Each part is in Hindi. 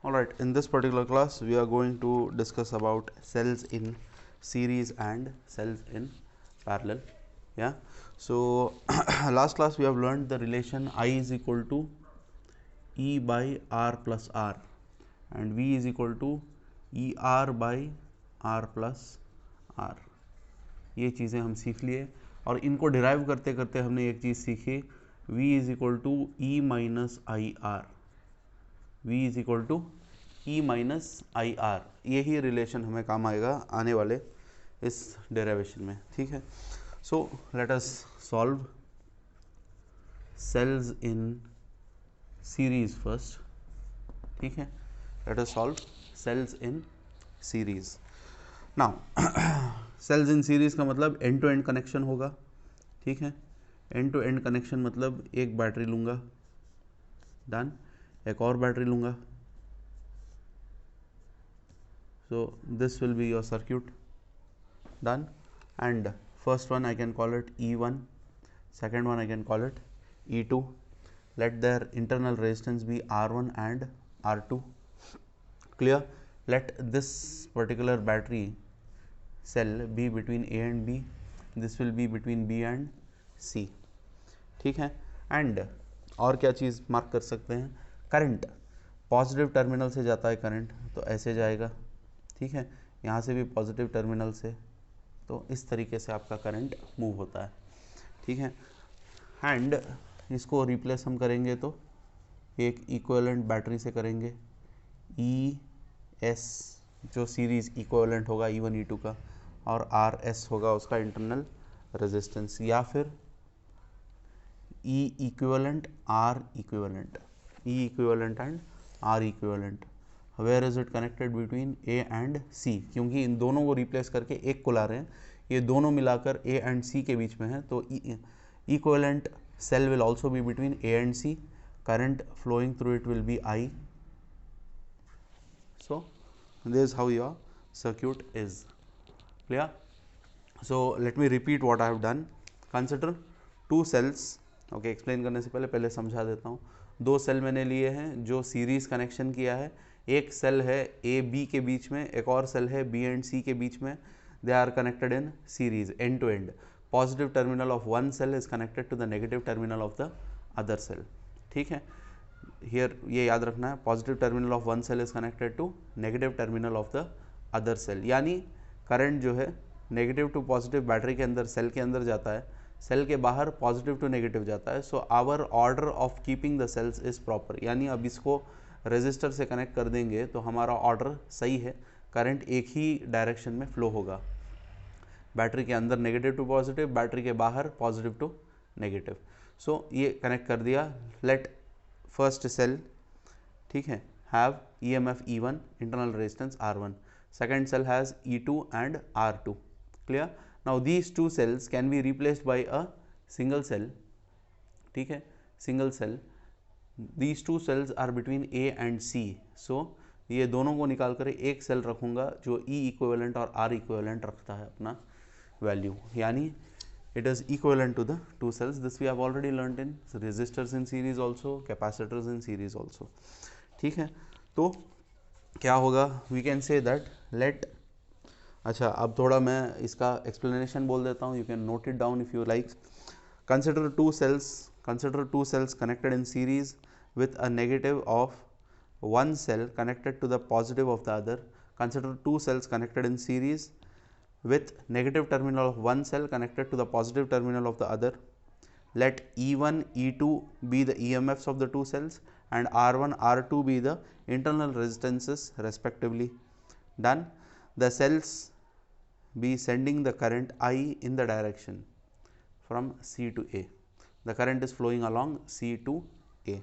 Alright, in this particular class we are going to discuss about cells in series and cells in parallel. Yeah, so last class we have learned the relation I is equal to E by R plus R and V is equal to ER by R plus R. ये चीज़ें हम सीख लिए और इनको डिराइव करते करते हमने एक चीज़ सीखी, V is equal to E minus I R, V is equal to E minus I R. यही रिलेशन हमें काम आएगा आने वाले इस डेरिवेशन में. ठीक है, so let us solve cells in series first. ठीक है, let us solve cells in series. Now cells in series का मतलब एंड टू एंड कनेक्शन होगा. ठीक है, एंड टू एंड कनेक्शन मतलब एक बैटरी लूँगा, डन, एक और बैटरी लूँगा, so this will be your circuit, done, and first one I can call it E1, second one I can call it E2. Let their internal resistance be R1 and R2. Clear? Let this particular battery cell be between A and B, this will be between B and C. ठीक है, एंड और क्या चीज़ मार्क कर सकते हैं, करंट पॉजिटिव टर्मिनल से जाता है करंट, तो ऐसे जाएगा. ठीक है, यहाँ से भी पॉजिटिव टर्मिनल से, तो इस तरीके से आपका करंट मूव होता है. ठीक है, एंड इसको रिप्लेस हम करेंगे तो एक इक्विवेलेंट बैटरी से करेंगे, ई एस जो सीरीज़ इक्विवेलेंट होगा E1 E2 का, और आर एस होगा उसका इंटरनल रेजिस्टेंस, या फिर E equivalent R equivalent, E equivalent and R equivalent. Where is it connected between A and C, क्योंकि इन दोनों को रिप्लेस करके एक को ला रहे हैं, ये दोनों मिलाकर ए एंड सी के बीच में है, तो equivalent cell will also be between A and C, current flowing through it will be I. So this is how your circuit is. Clear? So let me repeat what I have done. Consider two cells. Okay, explain करने से पहले समझा देता हूँ. दो सेल मैंने लिए हैं जो सीरीज कनेक्शन किया है. एक सेल है ए बी के बीच में, एक और सेल है बी एंड सी के बीच में. They are connected in series end to end. Positive terminal of one cell is connected to the negative terminal of the other cell. ठीक है, हियर ये याद रखना है, positive terminal of one cell is connected to negative terminal of the other cell. यानी करंट जो है नेगेटिव टू पॉजिटिव बैटरी के अंदर सेल के अंदर जाता है, सेल के बाहर पॉजिटिव टू नेगेटिव जाता है. So our order of keeping the cells is proper. यानी अब इसको रेजिस्टर से कनेक्ट कर देंगे तो हमारा ऑर्डर सही है, करंट एक ही डायरेक्शन में फ्लो होगा, बैटरी के अंदर नेगेटिव टू पॉजिटिव, बैटरी के बाहर पॉजिटिव टू नेगेटिव. सो ये कनेक्ट कर दिया. लेट फर्स्ट सेल, ठीक है, have EMF E1, internal resistance R1, second cell has E2 and R2. Clear? Now these two cells can be replaced by a single cell. ठीक है, single cell. These two cells are between A and C. So ये दोनों को निकाल कर एक सेल रखूँगा जो E इक्विवेलेंट और R इक्विवेलेंट रखता है अपना वैल्यू, यानी it is equivalent to the two cells. This we have already learnt in resistors in series also, capacitors in series also. ठीक है, तो क्या होगा, we can say that let, अच्छा अब थोड़ा मैं इसका explanation बोल देता हूँ, you can note it down if you like. Consider two cells connected in series with a negative of one cell connected to the positive of the other. Consider two cells connected in series with negative terminal of one cell connected to the positive terminal of the other. Let E1 E2 be the EMFs of the two cells and R1 R2 be the internal resistances respectively. Done. The cells be sending the current I in the direction from C to A. The current is flowing along C to A.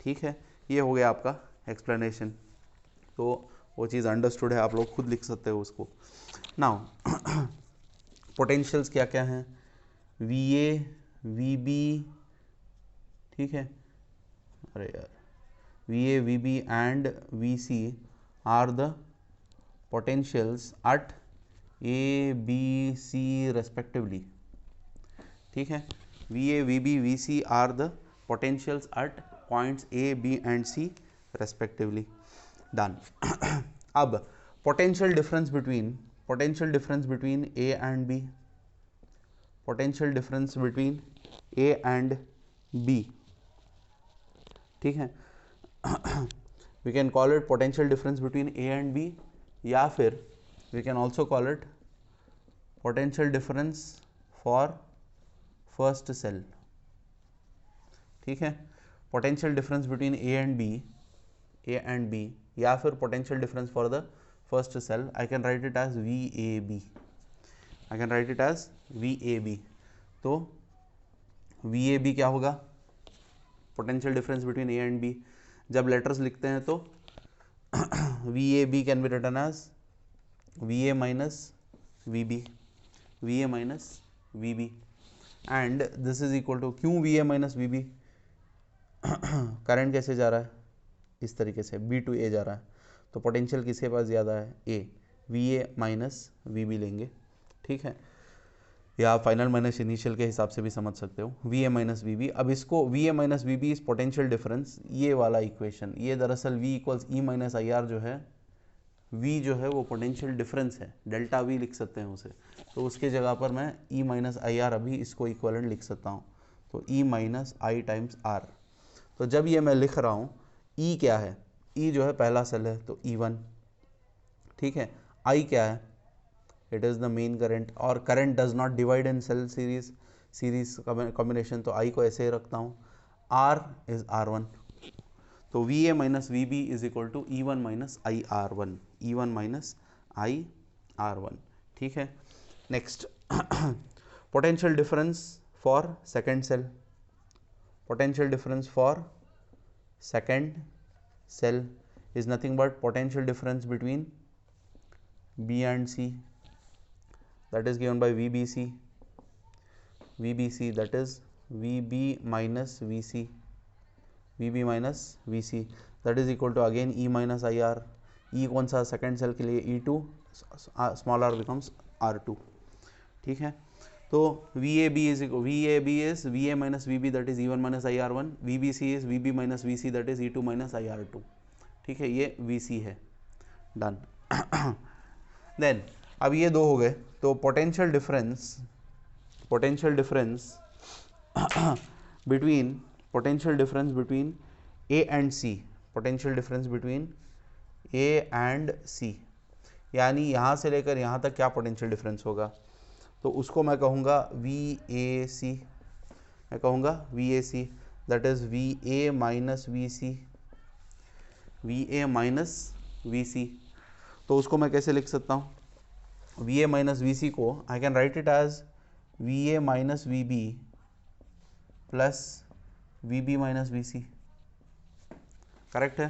ठीक है, ये हो गया आपका एक्सप्लेनेशन. तो वो चीज़ अंडरस्टूड है, आप लोग खुद लिख सकते हो उसको. नाउ पोटेंशियल्स क्या क्या हैं, VA VB, ठीक है, अरे यार, VA VB and VC are the potentials at A B C respectively. ठीक है, VA VB VC are the potentials at points A B and C respectively. Done. अब potential difference between A and B, potential difference between A and B, ठीक है, we can call it potential difference between A and B, या फिर we can also call it potential difference for first cell, ठीक है, potential difference between A and B या फिर potential difference for the first cell, I can write it as V A B, I can write it as V A B. तो वी ए बी क्या होगा, potential difference between A and B. जब लेटर्स लिखते हैं तो V A B can be written as V A minus V B, V A minus V B, and this is equal to, क्यों V A minus V B, current कैसे जा रहा है, इस तरीके से बी टू ए जा रहा है, तो पोटेंशियल किसके पास ज़्यादा है, A, V A minus V B लेंगे, ठीक है, या आप फाइनल माइनस इनिशियल के हिसाब से भी समझ सकते हो, V A minus V B. अब इसको V A minus V B इस पोटेंशियल डिफरेंस, ये वाला इक्वेशन, ये दरअसल V equals E minus I R जो है, वी जो है वो पोटेंशियल डिफरेंस है, डेल्टा वी लिख सकते हैं उसे, तो उसके जगह पर मैं ई माइनस आई आर अभी इसको इक्वलेंट लिख सकता हूँ, तो ई माइनस आई टाइम्स आर। तो जब ये मैं लिख रहा हूँ, ई क्या है, ई जो है पहला सेल है तो ई वन, ठीक है, आई क्या है, it is the main current, और current does not divide in cell series combination, तो आई को ऐसे ही रखता हूँ, आर इज आर वन, तो V A minus V B is equal to E one minus I R one, E one minus I R one, ठीक है। Next potential difference for second cell, potential difference for second cell is nothing but potential difference between B and C, that is given by VBC, that is VB minus VC, that is equal to again E minus IR, E कौन सा सेकेंड सेल के लिए E2, small r becomes R2, ठीक है। तो VAB is VA minus VB, that is E1 minus IR1, VBC is VB minus VC, that is E2 minus IR2, ठीक है, ये VC है, डन। देन अब ये दो हो गए, तो potential difference between A and C, potential difference between A and C, यानी यहाँ से लेकर यहाँ तक क्या पोटेंशियल डिफरेंस होगा, तो उसको मैं कहूँगा VAC, that is VA minus VC, तो उसको मैं कैसे लिख सकता हूँ, VA माइनस VC को I can write it as VA minus VB plus VB minus VC, correct है,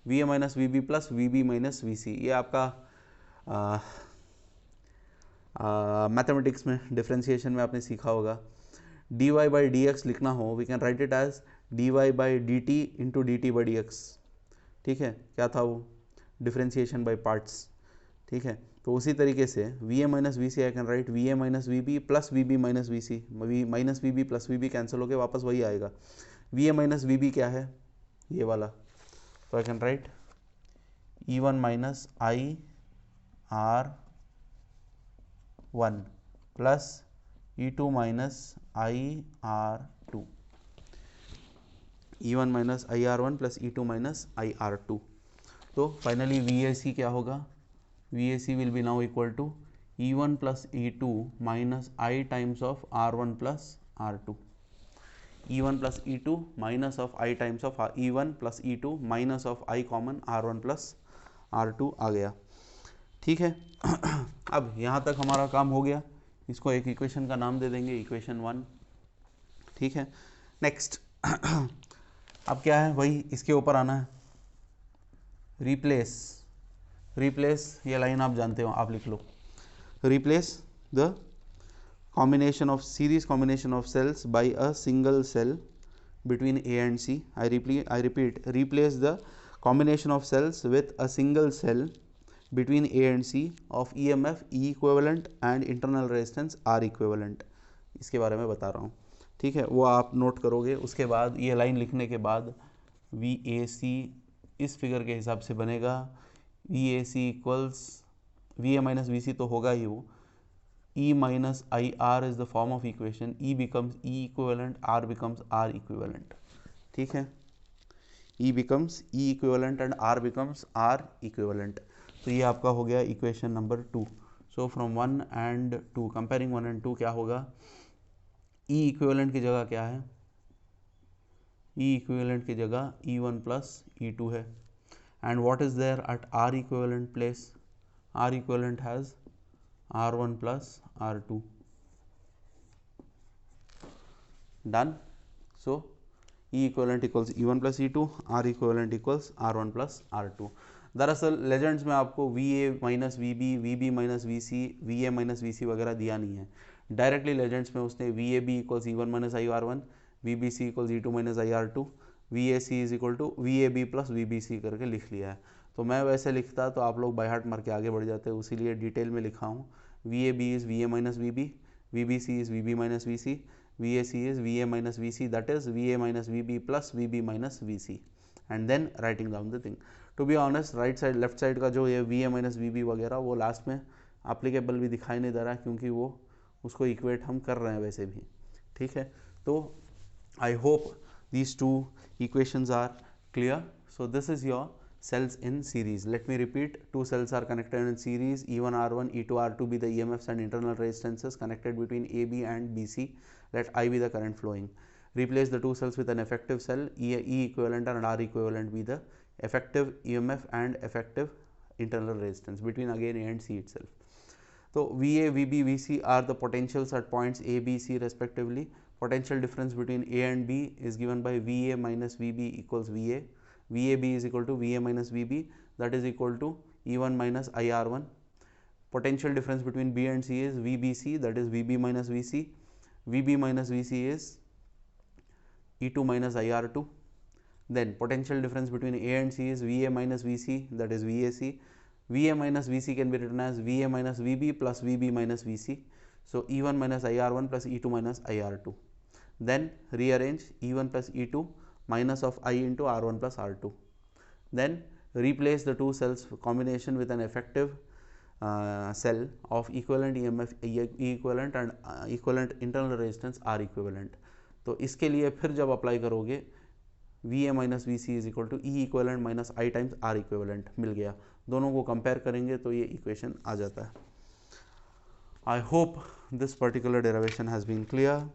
VA minus VB plus VB minus VC, ये आपका मैथमेटिक्स में डिफरेंशिएशन में आपने सीखा होगा। dy बाई डी एक्स लिखना हो, we can write it as dy by D T into D T by D X, ठीक है, क्या था वो, डिफरेंशिएशन बाई पार्ट्स, ठीक है। तो उसी तरीके से V A minus V C I can write V A minus V B plus V B minus V C, minus V B plus V B cancel होकर वापस वही आएगा, V A minus V B क्या है, ये वाला, तो I can write E one minus I R one plus E2 minus I R two, E1 minus I R one plus E2 minus I R to. तो फाइनली VAC क्या होगा, VAC will be now equal to E1 plus E2 minus I times of R1 plus R2, E1 plus E2 minus of I times of E1 plus E2 minus of I common R1 plus R2 आ गया, ठीक है। अब यहाँ तक हमारा काम हो गया, इसको एक इक्वेशन का नाम दे देंगे, इक्वेशन 1, ठीक है। नेक्स्ट अब क्या है, वही इसके ऊपर आना है, रिप्लेस, ये लाइन आप जानते हो, आप लिख लो, replace the combination of series combination of cells by a single cell between A and C. I repeat, replace the combination of cells with a single cell between A and C of EMF E equivalent and internal resistance R equivalent. इसके बारे में बता रहा हूँ, ठीक है, वो आप नोट करोगे। उसके बाद ये लाइन लिखने के बाद VAC इस फिगर के हिसाब से बनेगा V A C equals V A minus V C तो होगा ही वो, E minus IR is the form of equation, E becomes E equivalent, R becomes R equivalent. ठीक है, E becomes E equivalent and R becomes R equivalent. तो ये आपका हो गया equation number 2. So from 1 and 2, comparing 1 and 2 क्या होगा, E equivalent की जगह क्या है, E equivalent की जगह E1 plus E2 है. And what is there at R equivalent place? R equivalent has R1 plus R2. Done. So E equivalent equals E1 plus E2, R equivalent equals R1 plus R2. दरअसल लेजेंड्स में आपको VA minus VB, VB minus VC, VA minus VC वगैरह दिया नहीं है. डायरेक्टली लेजेंड्स में उसने VAB equals E1 minus IR1, VBC equals E2 minus IR2, VAC is equal to VAB plus VBC करके लिख लिया है. तो मैं वैसे लिखता तो आप लोग बाय हार्ट मार के आगे बढ़ जाते, उसीलिए डिटेल में लिखा हूँ. VAB is VA minus VB, VBC is VB minus VC, VAC is VA minus VC, that is VA minus VB plus VB minus VC, and then writing down the thing. To be honest, right side left side का जो ये VA minus VB वगैरह वो लास्ट में अप्लीकेबल भी दिखाई नहीं दे रहा है, क्योंकि वो उसको इक्वेट हम कर रहे हैं वैसे भी. ठीक है, तो I hope these two equations are clear. So this is your cells in series. Let me repeat, two cells are connected in series, E1 R1 E2 R2 be the EMFs and internal resistances connected between AB and BC. Let I be the current flowing. Replace the two cells with an effective cell, E equivalent and R equivalent be the effective EMF and effective internal resistance between again A and C itself. So VA, VB, VC are the potentials at points A, B, C respectively. Potential difference between A and B is given by VA minus VB equals VA. VAB is equal to VA minus VB, that is equal to E1 minus IR1. Potential difference between B and C is VBC, that is VB minus VC. VB minus VC is E2 minus IR2. Then potential difference between A and C is VA minus VC, that is VAC. VA minus VC can be written as VA minus VB plus VB minus VC. So E1 minus IR1 plus E2 minus IR2. Then rearrange E1 plus E2 minus of I into R1 plus R2. Then replace the two cells combination with an effective cell of equivalent EMF E equivalent and equivalent internal resistance R equivalent. तो इसके लिए फिर जब अप्लाई करोगे VA minus VC is equal to E equivalent minus I times R equivalent मिल गया. दोनों को कंपेयर करेंगे तो ये इक्वेशन आ जाता है. I hope this particular derivation has been clear.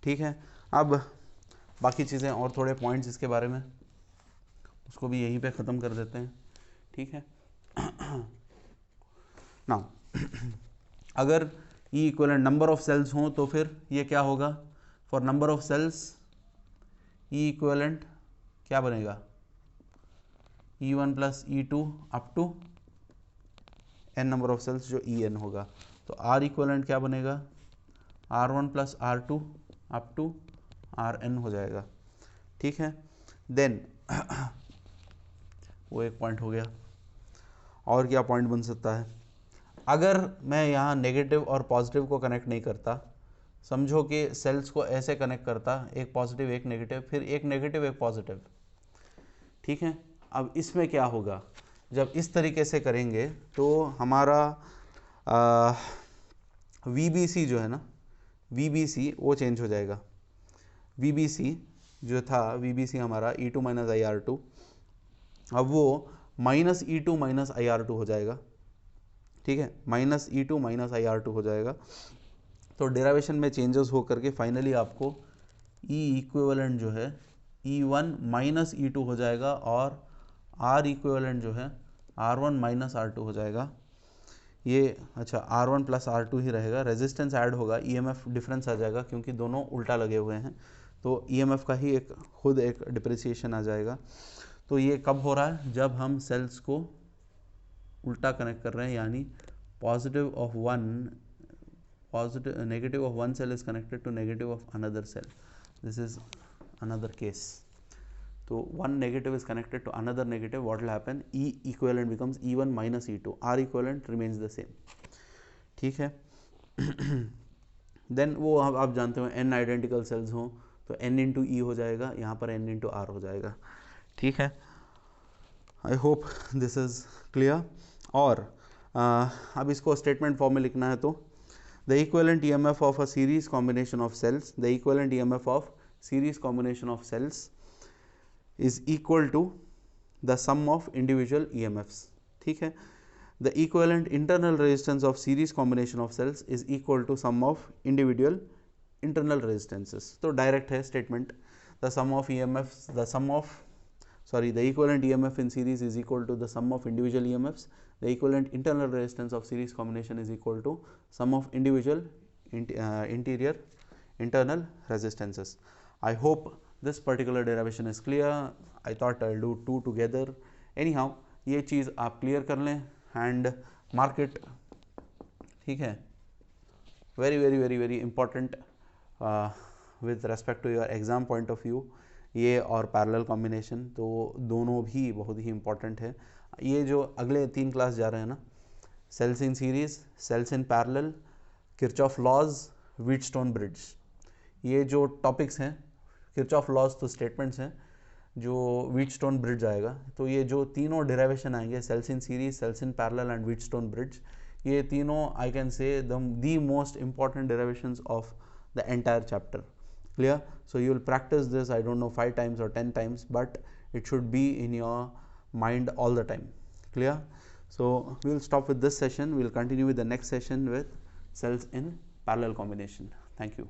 ठीक है, अब बाकी चीज़ें और थोड़े पॉइंट्स इसके बारे में उसको भी यहीं पे ख़त्म कर देते हैं. ठीक है, नाउ अगर E equivalent number of cells हों तो फिर ये क्या होगा, for number of cells E equivalent क्या बनेगा, E1 plus E2 up to n number of cells जो En होगा. तो R इक्वलेंट क्या बनेगा, R1 plus R2 up to Rn हो जाएगा. ठीक है, देन वो एक पॉइंट हो गया. और क्या पॉइंट बन सकता है, अगर मैं यहाँ नेगेटिव और पॉजिटिव को कनेक्ट नहीं करता, समझो कि सेल्स को ऐसे कनेक्ट करता, एक पॉजिटिव एक नेगेटिव, फिर एक नेगेटिव एक पॉजिटिव. ठीक है, अब इसमें क्या होगा, जब इस तरीके से करेंगे तो हमारा VBC जो है ना, VBC वो चेंज हो जाएगा. VBC जो था, VBC हमारा E2 माइनस IR2, अब वो माइनस E2 माइनस IR2 हो जाएगा. ठीक है, माइनस E2 माइनस IR2 हो जाएगा. तो डेरिवेशन में चेंजेस हो करके फाइनली आपको E इक्विवेलेंट जो है E1 माइनस E2 हो जाएगा और R इक्विवेलेंट जो है R1 माइनस R2 हो जाएगा. ये अच्छा R1 प्लस R2 ही रहेगा, रेजिस्टेंस ऐड होगा, EMF डिफरेंस आ जाएगा क्योंकि दोनों उल्टा लगे हुए हैं, तो EMF का ही एक खुद एक डिप्रिसिएशन आ जाएगा. तो ये कब हो रहा है, जब हम सेल्स को उल्टा कनेक्ट कर रहे हैं, यानी positive of one positive negative of one cell is connected to negative of another cell. This is another case. So one negative is connected to another negative. What will happen, E equivalent becomes E1 minus E2, R equivalent remains the same. ठीक है, then वो आप जानते हो n आइडेंटिकल सेल्स हों तो n इंटू ई हो जाएगा, यहाँ पर n इंटू आर हो जाएगा. ठीक है, I hope this is clear. और अब इसको स्टेटमेंट फॉर्म में लिखना है तो the equivalent EMF of a series combination of cells, the equivalent EMF of series combination of cells is equal to the sum of individual EMFs. ठीक है, the equivalent internal resistance of series combination of cells is equal to sum of individual internal resistances. तो डायरेक्ट है statement, the sum of EMFs, the equivalent EMF in series is equal to the sum of individual EMFs, the equivalent internal resistance of series combination is equal to sum of individual internal resistances. I hope this particular derivation is clear. I thought I'll do two together. Anyhow, ये चीज़ आप क्लियर कर लें एंड मार्केट, ठीक है, very very very very important with respect to your exam point of view. ये और पैरेलल कॉम्बिनेशन तो दोनों भी बहुत ही इंपॉर्टेंट है। ये जो अगले 3 क्लास जा रहे हैं ना, cells in series, cells in parallel, Kirchhoff laws, Wheatstone bridge, ये जो टॉपिक्स हैं, किरचॉफ लॉज तो स्टेटमेंट्स हैं, जो व्हीटस्टोन ब्रिज आएगा, तो ये जो तीनों डेरिवेशन आएंगे, cells in series, cells in parallel and Wheatstone bridge, ये तीनों I can say the most important derivations of the entire chapter. Clear? So you will practice this, I don't know 5 times or 10 times, but it should be in your mind all the time. Clear? So we will stop with this session. We will continue with the next session with cells in parallel combination. Thank you.